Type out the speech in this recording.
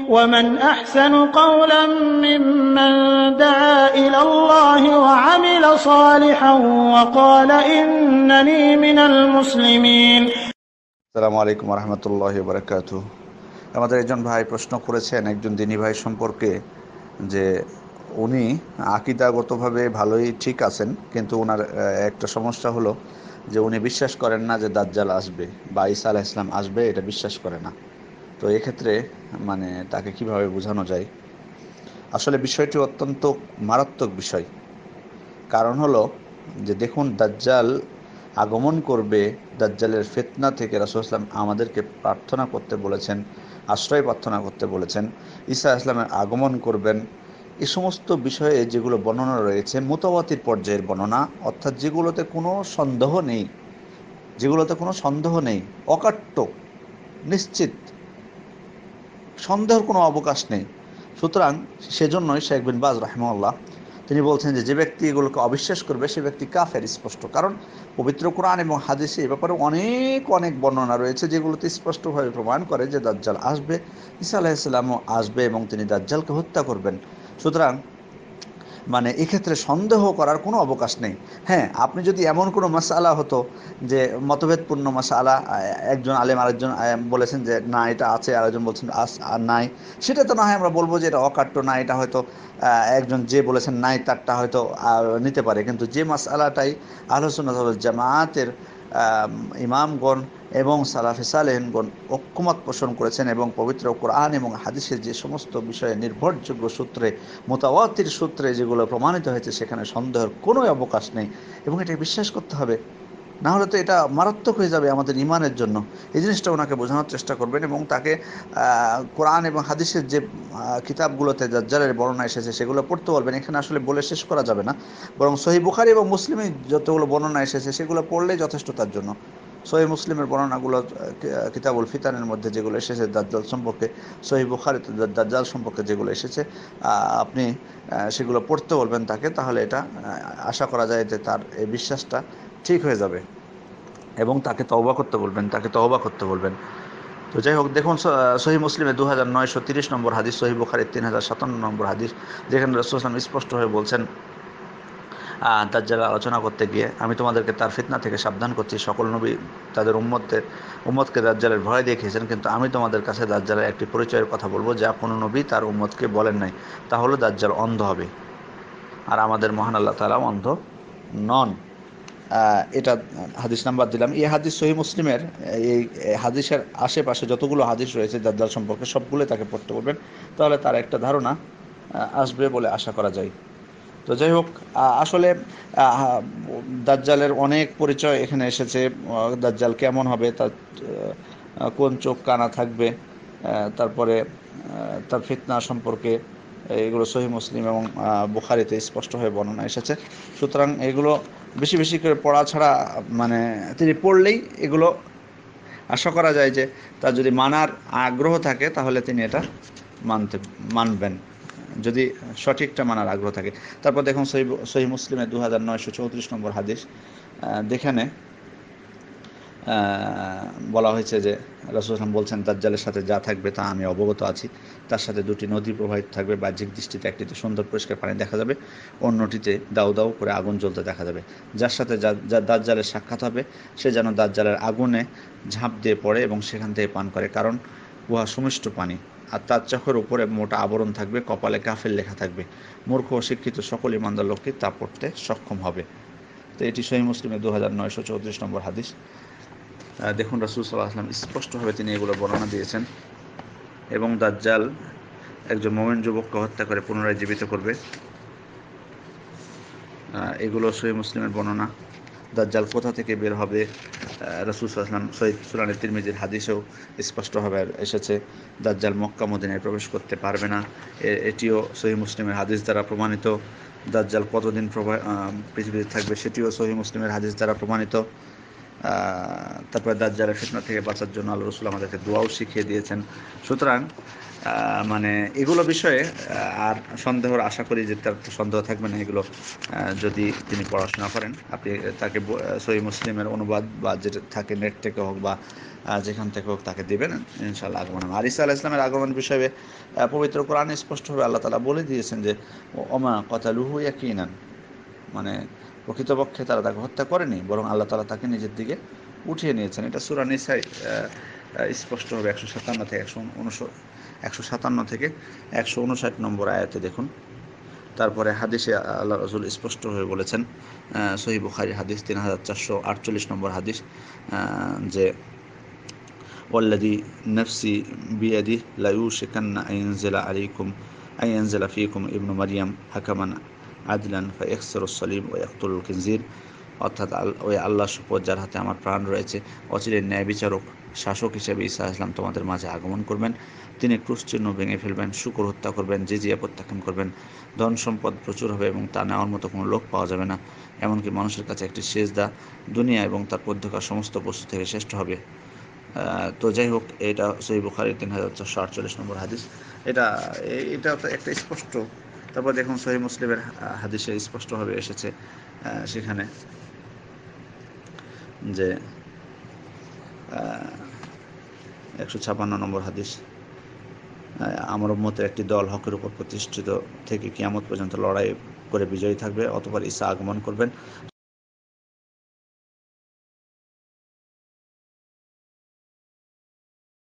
ومن أحسن قولا ممن دعا إلى الله وعمل صالحا وقال إنني من المسلمين। আসসালামু আলাইকুম ওয়া রাহমাতুল্লাহি ওয়া বারাকাতুহু। আমাদের একজন ভাই প্রশ্ন করেছেন একজন দ্বীনী ভাই সম্পর্কে, যে উনি আকীদাগতভাবে ভালোই ঠিক আছেন, কিন্তু ওনার একটা সমস্যা হলো যে উনি বিশ্বাস করেন না যে দাজ্জাল আসবে বা ঈসা আলাইহিস সালাম আসবে, এটা বিশ্বাস করে না। তো এক্ষেত্রে মানে তাকে কিভাবে বোঝানো যায়? আসলে বিষয়টি অত্যন্ত মারাত্মক বিষয়। কারণ হলো যে দেখুন, দাজ্জাল আগমন করবে, দাজ্জালের ফিতনা থেকে রাসূল সাল্লাল্লাহু আলাইহি ওয়াসাল্লাম আমাদেরকে প্রার্থনা করতে বলেছেন, আশ্রয় প্রার্থনা করতে বলেছেন। ঈসা আলাইহিস সালামের আগমন করবেন, এই সমস্ত বিষয়ে যেগুলো বর্ণনা রয়েছে মুতাওয়াতির পর্যায়ের বর্ণনা, অর্থাৎ যেগুলোতে কোনো সন্দেহ নেই, অকাট্য, নিশ্চিত, সন্দেহের কোনো অবকাশ নেই। সুতরাং সেজন্যই শেখ বিন বাজ রাহিমাহুল্লাহ তিনি বলছেন যে ব্যক্তি এগুলোকে অবিশ্বাস করবে সে ব্যক্তি কাফের, স্পষ্ট। কারণ পবিত্র কোরআন এবং হাদিসে এ ব্যাপারে অনেক বর্ণনা রয়েছে যেগুলোতে স্পষ্টভাবে প্রমাণ করে যে দাজ্জাল আসবে, ঈসা আলাইহিস সালামও আসবে এবং তিনি দাজ্জালকে হত্যা করবেন। সুতরাং মানে এক্ষেত্রে সন্দেহ করার কোনো অবকাশ নেই। হ্যাঁ, আপনি যদি এমন কোনো মাসআলা হতো যে মতভেদপূর্ণ মাসআলা, একজন আলেম আরেকজন বলেছেন যে না এটা আছে, আরেকজন বলছেন আর নাই, সেটা তো না হয় আমরা বলবো যে এটা অকাট্য, না এটা হয়তো একজন যে বলেছেন নাই তারটা হয়তো নিতে পারে। কিন্তু যে মাসআলাটাই আহলে সুন্নাত ওয়াল জামাতের ইমামগণ এবং সালাফে সালেহিনগণ ঐক্যমত পোষণ করেছেন এবং পবিত্র কোরআন এবং হাদিসের যে সমস্ত বিষয়ে নির্ভরযোগ্য সূত্রে, মুতাওয়াতির সূত্রে যেগুলো প্রমাণিত হয়েছে, সেখানে সন্দেহের কোনো অবকাশ নেই এবং এটা বিশ্বাস করতে হবে। না হলে তো এটা মারাত্মক হয়ে যাবে আমাদের ঈমানের জন্য। এই জিনিসটা ওনাকে বোঝানোর চেষ্টা করবেন এবং তাকে কোরআন এবং হাদিসের যে কিতাবগুলোতে দাজ্জালের বর্ণনা এসেছে সেগুলো পড়তে বলবেন। এখানে আসলে বলে শেষ করা যাবে না, বরং সহিহ বুখারী এবং মুসলিমে যতগুলো বর্ণনা এসেছে সেগুলো পড়লেই যথেষ্ট তার জন্য। সহিহ মুসলিমের বর্ণনাগুলো, কিতাবুল ফিতানের মধ্যে যেগুলো এসেছে দাজ্জাল সম্পর্কে, সহিহ বুখারীতে দাজ্জাল সম্পর্কে যেগুলো এসেছে, আপনি সেগুলো পড়তে বলবেন তাকে। তাহলে এটা আশা করা যায় যে তার এই বিশ্বাসটা ঠিক হয়ে যাবে এবং তাকে তওবা করতে বলবেন। তো যাই হোক, দেখুন সহিহ মুসলিমে 2930 নম্বর হাদিস, সহিহ বুখারীর 3057 নম্বর হাদিস, যেখানে রাসূল সাল্লাল্লাহু আলাইহি ওয়াসাল্লাম স্পষ্ট হয়ে বলছেন দাজ্জাল আলোচনা করতে গিয়ে, আমি তোমাদেরকে তার ফিতনা থেকে সাবধান করছি। সকল নবী তাদের উম্মতকে দাজ্জালের ভয় দেখিয়েছেন, কিন্তু আমি তোমাদের কাছে দাজ্জালের একটি পরিচয়ের কথা বলবো যা কোনো নবী তার উম্মতকে বলেন নাই, তা হলো দাজ্জাল অন্ধ হবে, আর আমাদের মহান আল্লাহ তাআলা অন্ধ নন। এটা হাদিস নাম্বার দিলাম। এই হাদিস সহিহ মুসলিমের এই হাদিসের আশেপাশে যতগুলো হাদিস রয়েছে দাজ্জাল সম্পর্কে সবগুলো তাকে পড়তে বলবেন, তাহলে তার একটা ধারণা আসবে বলে আশা করা যায়। তো যাই হোক, আসলে দাজ্জালের অনেক পরিচয় এখানে এসেছে। দাজ্জাল কেমন হবে, তার কোন চোখ কানা থাকবে, তারপরে তার ফিতনা সম্পর্কে, এগুলো সহিহ মুসলিম এবং বুখারীতে স্পষ্টভাবে বর্ণনা এসেছে। সুতরাং এগুলো বেশি বেশি করে পড়া ছাড়া, মানে তিনি পড়লেই এগুলো আশা করা যায় যে তার যদি মানার আগ্রহ থাকে তাহলে তিনি এটা মানবেন, যদি সঠিকটা মানার আগ্রহ থাকে। তারপর দেখুন সহিহ মুসলিমের 2934 নম্বর হাদিস, যেখানে বলা হয়েছে যে রাসূল সাল্লাল্লাহু আলাইহি ওয়াসাল্লাম বলছেন দাজ্জালের সাথে যা থাকবে তা আমি অবগত আছি। তার সাথে দুটি নদী প্রবাহিত থাকবে, বাহ্যিক দৃষ্টিতে একটিতে সুন্দর পরিষ্কার পানি দেখা যাবে, অন্যটিতে দাউ দাউ করে আগুন জ্বলতে দেখা যাবে। যার সাথে দাজ্জালের সাক্ষাৎ হবে সে যেন দাজ্জালের আগুনে ঝাঁপ দিয়ে পড়ে এবং সেখান থেকে পান করে, কারণ উহা সুমিষ্ট পানি। আর তার চোখের উপরে মোটা আবরণ থাকবে, কপালে কাফের লেখা থাকবে। মূর্খ ও শিক্ষিত সকল ঈমানদার লোককে তা পড়তে সক্ষম হবে। তো এটি সহিহ মুসলিমের 2934 নম্বর হাদিস। দেখুন রাসূল সাল্লাল্লাহু আলাইহি ওয়াসাল্লাম স্পষ্টভাবে তিনি এগুলো বর্ণনা দিয়েছেন এবং দাজ্জাল একজন মুমিন যুবককে হত্যা করে পুনরায় জীবিত করবে, এগুলো সহিহ মুসলিমের বর্ণনা। দাজ্জাল কোথা থেকে বের হবে, রাসূল সাল্লাল্লাহু আলাইহি ওয়াসাল্লাম সুনানে তিরমিজির হাদিসেও স্পষ্টভাবে এসেছে। দাজ্জাল মক্কা মদিনায় প্রবেশ করতে পারবে না, এটিও সহিহ মুসলিমের হাদিস দ্বারা প্রমাণিত। দাজ্জাল কতদিন পৃথিবীতে থাকবে সেটিও সহিহ মুসলিমের হাদিস দ্বারা প্রমাণিত। তারপরে দাজ্জালের ফিতনা থেকে বাঁচার জন্য আল্লাহ রাসূল আমাদেরকে দোয়াও শিখিয়ে দিয়েছেন। সুতরাং মানে এগুলো বিষয়ে আর সন্দেহর আশা করি যে তার সন্দেহ থাকবে না। এগুলো যদি তিনি পড়াশোনা করেন, আপনি তাকে সহিহ মুসলিমের অনুবাদ বা যেটা থাকে নেট থেকে হোক বা যেখান থেকে হোক তাকে দেবেন, ইনশাআল্লাহ আগমন হবে। আর ঈসা আলাইহিস সালামের আগমন বিষয়ে পবিত্র কোরআনে স্পষ্টভাবে আল্লাহ তাআলা বলে দিয়েছেন যে ওমা কতালুহু ইয়াকিনান, মানে প্রকৃতপক্ষে তারা তাকে হত্যা করেনি, বরং আল্লাহ তাআলা তাকে নিজের দিকে উঠিয়ে নিয়েছেন। এটা সূরা নিসায় স্পষ্টভাবে 157 থেকে 159 নম্বর আয়াতে দেখুন। তারপরে হাদিসে আল্লাহ রাসূল স্পষ্টভাবে বলেছেন, সহিহ বুখারী হাদিস 3448 নম্বর হাদিস, যে ওয়াল্লাযী নাফসি বিয়াদিহি লা ইউশিকান্না আন ইয়ানজিলা ফীকুম ইবনু মারইয়াম হাকামান আদলান ফায়াকসিরুস সালিব ওয়া ইয়াকতুলুল খিনজির। অর্থাৎ ওই আল্লাহর শপথ যার হাতে আমার প্রাণ রয়েছে, অচিরেই ন্যায় বিচারক শাসক হিসেবে ঈসা আলাইহিস সালাম তোমাদের মাঝে আগমন করবেন। তিনি ক্রুশচিহ্ন ভেঙে ফেলবেন, শূকর হত্যা করবেন, জিজিয়া প্রত্যাখ্যান করবেন, ধন সম্পদ প্রচুর হবে এবং তা নেওয়ার মতো কোনো লোক পাওয়া যাবে না। এমনকি মানুষের কাছে একটি সেজদা দুনিয়া এবং তার মধ্যকার সমস্ত বস্তু থেকে শ্রেষ্ঠ হবে। তো যাই হোক, এটা সহিহ বুখারী 3448 নম্বর হাদিস। এটা এটা তো একটা স্পষ্ট। তারপর দেখুন সহিহ মুসলিমের হাদিসে স্পষ্টভাবে এসেছে, সেখানে যে 156 নম্বর হাদিস, আমার উম্মতের একটি দল হকের উপর প্রতিষ্ঠিত থেকে কিয়ামত পর্যন্ত লড়াই করে বিজয়ী থাকবে, অতঃপর ঈসা আগমন করবেন।